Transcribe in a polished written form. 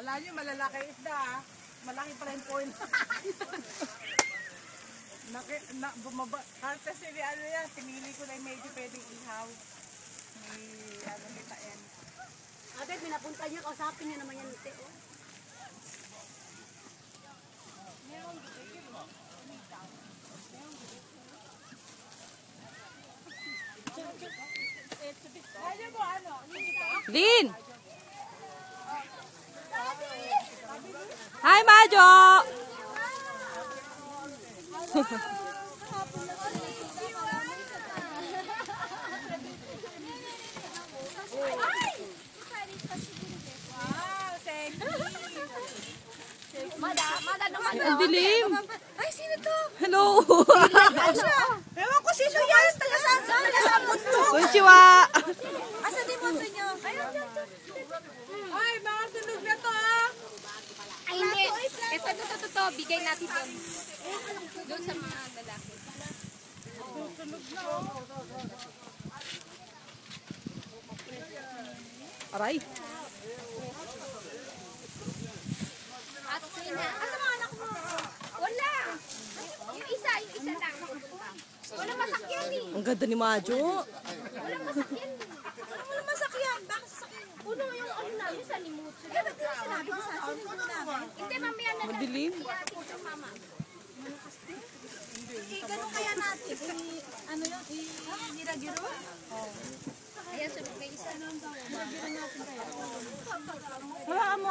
Kala nyo malalaki isda ha. Malaki pala yung point. Bumaba. Kasi ano yan, pinili ko na yung medyo pwedeng ihaw. May ano nita yan. Agad, may napunta niya, kausapin niya naman yan. Lin! Hi, Majo! Ang dilim. Ay, sino to? Hello. Ewan ko sino yan. Taga-sabot to. Konnichiwa. Asa din mo sa inyo? Ay, mga sunog na to ha. Ay, hindi. Ito. Bigay natin doon. Doon sa mga lalaki. Sunog na Aray. At sina. Asa mga anak mo? Wala. Yung isa lang. Wala masakyan eh. Ang ganda ni Majo. Wala masakyan eh. Wala masakyan. Bakit sasakyan? Uno yung ano namin sa limut. Ba't yung sinabi ko sa akin? Hindi, mamaya na lang. Madilim. Ito, mama. Ganun kaya natin? Ano yun? Niragiro? Ayan, sunod may isa. Wala mo.